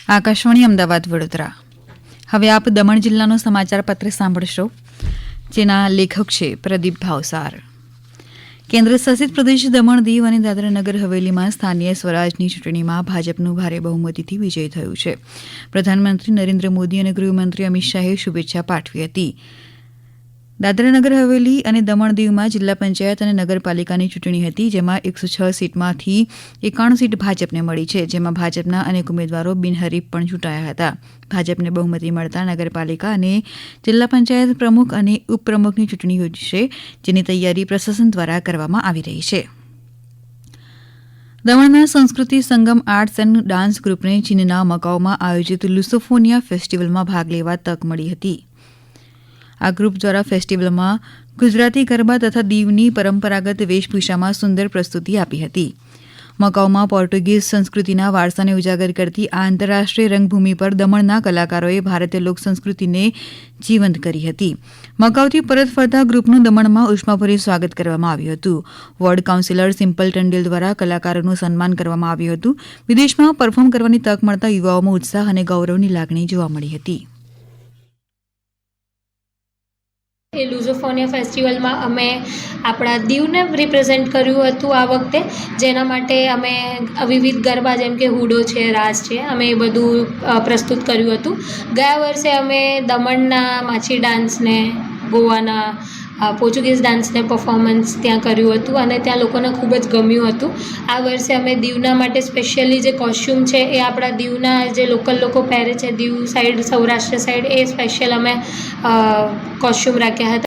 આકાશવાણી અમદાવાદ વડોદરા. હવે આપ દમણ જિલ્લાનો સમાચાર પત્ર સાંભળશો, જેના લેખક છે પ્રદીપ ભાવસાર. કેન્દ્ર શાસિત પ્રદેશ દમણ, દીવ અને દાદરા નગર હવેલીમાં સ્થાનીય સ્વરાજની ચૂંટણીમાં ભાજપનું ભારે બહુમતીથી વિજય થયું છે. પ્રધાનમંત્રી નરેન્દ્ર મોદી અને ગૃહમંત્રી અમિત શાહે શુભેચ્છા પાઠવી હતી. દાદરા નગર હવેલી અને દમણ દીવમાં જિલ્લા પંચાયત અને નગરપાલિકાની ચૂંટણી હતી, જેમાં 106 સીટમાંથી 91 સીટ ભાજપને મળી છે, જેમાં ભાજપના અનેક ઉમેદવારો બિનહરીફ પણ ચૂંટાયા હતા. ભાજપને બહુમતી મળતા નગરપાલિકા અને જિલ્લા પંચાયત પ્રમુખ અને ઉપપ્રમુખની ચૂંટણી યોજશે, જેની તૈયારી પ્રશાસન દ્વારા કરવામાં આવી રહી છે. દમણના સંસ્કૃતિ સંગમ આર્ટ્સ એન્ડ ડાન્સ ગ્રુપને ચીનના મકાઉમાં આયોજિત લુસોફોનિયા ફેસ્ટિવલમાં ભાગ લેવા તક મળી હતી. આ ગ્રુપ દ્વારા ફેસ્ટિવલમાં ગુજરાતી ગરબા તથા દીવની પરંપરાગત વેશભૂષામાં સુંદર પ્રસ્તુતિ આપી હતી. મકાઉમાં પોર્ટુગીઝ સંસ્કૃતિના વારસાને ઉજાગર કરતી આ આંતરરાષ્ટ્રીય રંગભૂમિ પર દમણના કલાકારોએ ભારતીય લોક સંસ્કૃતિને જીવંત કરી હતી. મકાઉથી પરત ફરતા ગ્રુપનું દમણમાં ઉષ્માભરી સ્વાગત કરવામાં આવ્યું હતું. વોર્ડ કાઉન્સિલર સિમ્પલ ટંડેલ દ્વારા કલાકારોનું સન્માન કરવામાં આવ્યું હતું. વિદેશમાં પરફોર્મ કરવાની તક મળતા યુવાઓમાં ઉત્સાહ અને ગૌરવની લાગણી જોવા મળી હતી. એ લુઝોફોનિયા ફેસ્ટિવલમાં અમે આપણા દીવને રિપ્રેઝેન્ટ કર્યું હતું આ વખતે, જેના માટે અમે વિવિધ ગરબા જેમ કે હુડો છે, રાસ છે, અમે એ બધું પ્રસ્તુત કર્યું હતું. ગયા વર્ષે અમે દમણના માછી ડાન્સને, ગોવાના પોર્ચુગીઝ ડાન્સને પરફોર્મન્સ ત્યાં કર્યું હતું અને ત્યાં લોકોને ખૂબ જ ગમ્યું હતું. આ વર્ષે અમે દીવના માટે સ્પેશિયલી જે કોસ્ચ્યુમ છે એ આપણા દીવના જે લોકલ લોકો પહેરે છે, દીવ સાઈડ, સૌરાષ્ટ્ર સાઈડ, એ સ્પેશિયલ અમે કોસ્ચ્યુમ રાખ્યા હતા.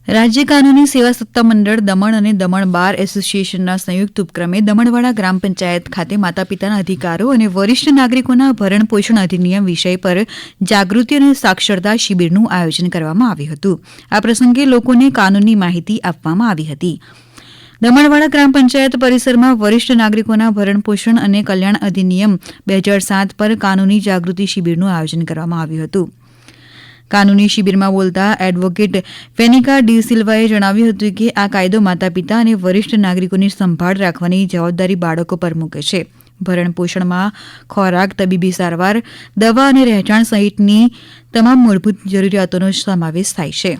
રાજ્ય કાનૂની સેવા સત્તા મંડળ દમણ અને દમણ બાર એસોસિએશનના સંયુક્ત ઉપક્રમે દમણવાડા ગ્રામ પંચાયત ખાતે માતા પિતાના અધિકારો અને વરિષ્ઠ નાગરિકોના ભરણ પોષણ અધિનિયમ વિષય પર જાગૃતિ અને સાક્ષરતા શિબિરનું આયોજન કરવામાં આવ્યું હતું. આ પ્રસંગે લોકોને કાનૂની માહિતી આપવામાં આવી હતી. દમણવાડા ગ્રામ પંચાયત પરિસરમાં વરિષ્ઠ નાગરિકોના ભરણ પોષણ અને કલ્યાણ અધિનિયમ 2007 પર કાનૂની જાગૃતિ શિબિરનું આયોજન કરવામાં આવ્યું હતું. કાનૂની શિબિરમાં બોલતા એડવોકેટ ફેનિકા ડી સિલ્વાએ જણાવ્યું હતું કે આ કાયદો માતા પિતા અને વરિષ્ઠ નાગરિકોની સંભાળ રાખવાની જવાબદારી બાળકો પર મૂકે છે. ભરણ પોષણમાં ખોરાક, તબીબી સારવાર, દવા અને રહેઠાણ સહિતની તમામ મૂળભૂત જરૂરિયાતોનો સમાવેશ થાય છે.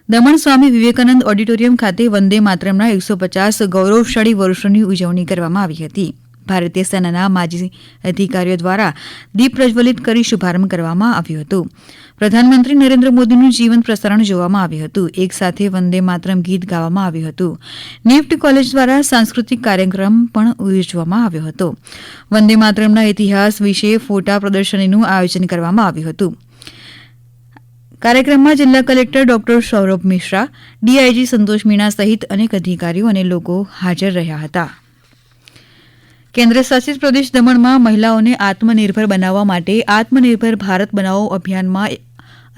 દમણ સ્વામી વિવેકાનંદ ઓડિટોરિયમ ખાતે વંદે માતરમના 150 ગૌરવશાળી વર્ષોની ઉજવણી કરવામાં આવી હતી. ભારતીય સેનાના માજી અધિકારીઓ દ્વારા દીપ પ્રજ્વલિત કરી શુભારંભ કરવામાં આવ્યું હતું. પ્રધાનમંત્રી નરેન્દ્ર મોદીનું જીવંત પ્રસારણ જોવામાં આવ્યું હતું. એક સાથે વંદે માતરમ ગીત ગાવામાં આવ્યું હતું. નિફ્ટ કોલેજ દ્વારા સાંસ્કૃતિક કાર્યક્રમ પણ યોજવામાં આવ્યો હતો. વંદે માતરમના ઇતિહાસ વિશે ફોટા પ્રદર્શનીનું આયોજન કરવામાં આવ્યું હતું. કાર્યક્રમમાં જિલ્લા collector doctor Saurabh Mishra, DIG Santosh Meena સહિત અનેક અધિકારીઓ અને લોકો હાજર રહ્યા હતા. કેન્દ્ર શાસિત પ્રદેશ દમણમાં મહિલાઓને આત્મનિર્ભર બનાવવા માટે આત્મનિર્ભર ભારત બનાવો અભિયાનમાં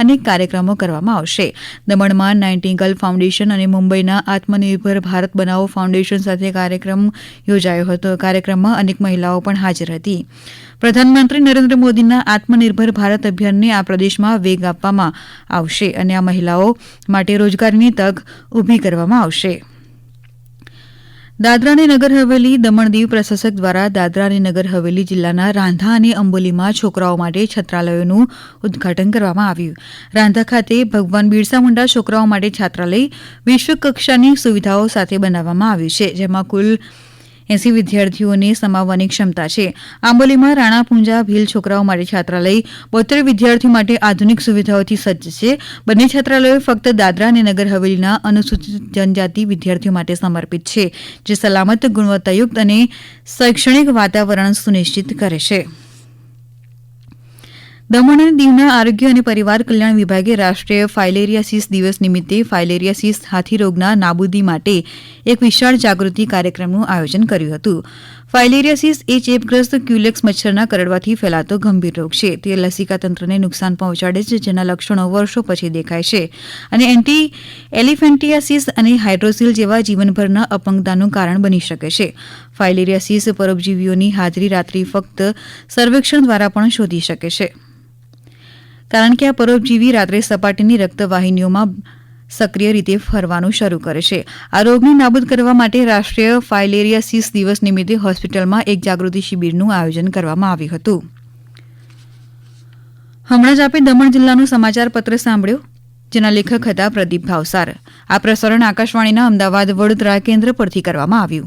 અનેક કાર્યક્રમો કરવામાં આવશે. દમણમાં નાઇટિંગેલ ફાઉન્ડેશન અને મુંબઈના આત્મનિર્ભર ભારત બનાવો ફાઉન્ડેશન સાથે કાર્યક્રમ યોજાયો હતો. કાર્યક્રમમાં અનેક મહિલાઓ પણ હાજર હતી. પ્રધાનમંત્રી નરેન્દ્ર મોદીના આત્મનિર્ભર ભારત અભિયાનને આ પ્રદેશમાં વેગ આપવામાં આવશે અને આ મહિલાઓ માટે રોજગારીની તક ઊભી કરવામાં આવશે. દાદરા અને નગર હવેલી દમણ દીવ પ્રશાસક દ્વારા દાદરા અને નગર હવેલી જિલ્લાના રાંધા અને અંબોલીમાં છોકરાઓ માટે છાત્રાલયોનું ઉદ્ઘાટન કરવામાં આવ્યું. રાંધા ખાતે ભગવાન બિરસા મુંડા છોકરાઓ માટે છાત્રાલય વિશ્વ કક્ષાની સુવિધાઓ સાથે બનાવવામાં આવ્યું છે, જેમાં કુલ 80 વિદ્યાર્થીઓને સમાવવાની ક્ષમતા છે. આંબોલીમાં રાણા પૂંજા ભીલ છોકરાઓ માટે છાત્રાલય 72 વિદ્યાર્થીઓ માટે આધુનિક સુવિધાઓથી સજ્જ છે. બંને છાત્રાલયો ફક્ત દાદરા અને નગર હવેલીના અનુસૂચિત જનજાતિ વિદ્યાર્થીઓ માટે સમર્પિત છે, જે સલામત, ગુણવત્તાયુક્ત અને શૈક્ષણિક વાતાવરણ સુનિશ્ચિત કરે છે. દમણ અને દીવના આરોગ્ય અને પરિવાર કલ્યાણ વિભાગે રાષ્ટ્રીય ફાઇલેરિયાસિસ દિવસ નિમિત્તે ફાઇલેરિયાસિસ હાથી રોગના નાબૂદી માટે એક વિશાળ જાગૃતિ કાર્યક્રમનું આયોજન કર્યું હતું. ફાઇલેરિયાસિસ એ ચેપગ્રસ્ત ક્યુલેક્સ મચ્છરના કરડવાથી ફેલાતો ગંભીર રોગ છે. તે લસિકા તંત્રને નુકસાન પહોંચાડે છે, જેના લક્ષણો વર્ષો પછી દેખાય છે અને એન્ટી એલિફેન્ટિયાસિસ અને હાઇડ્રોસીલ જેવા જીવનભરના અપંગતાનું કારણ બની શકે છે. ફાઇલેરિયાસિસ પરોપજીવીઓની હાજરી રાત્રિ ફક્ત સર્વેક્ષણ દ્વારા પણ શોધી શકે છે, કારણ કે આ પરોપજીવી રાત્રે સપાટીની રક્તવાહિનીઓમાં સક્રિય રીતે ફરવાનું શરૂ કરે છે. આ રોગને નાબૂદ કરવા માટે રાષ્ટ્રીય ફાઇલેરિયાસિસ દિવસ નિમિત્તે હોસ્પિટલમાં એક જાગૃતિ શિબિરનું આયોજન કરવામાં આવ્યું હતું. હમણાં જ આપે દમણ જિલ્લાનું સમાચાર પત્ર સાંભળ્યો, જેના લેખક હતા પ્રદીપ ભાવસાર. આ પ્રસારણ આકાશવાણીના અમદાવાદ વડોદરા કેન્દ્ર પરથી કરવામાં આવ્યું.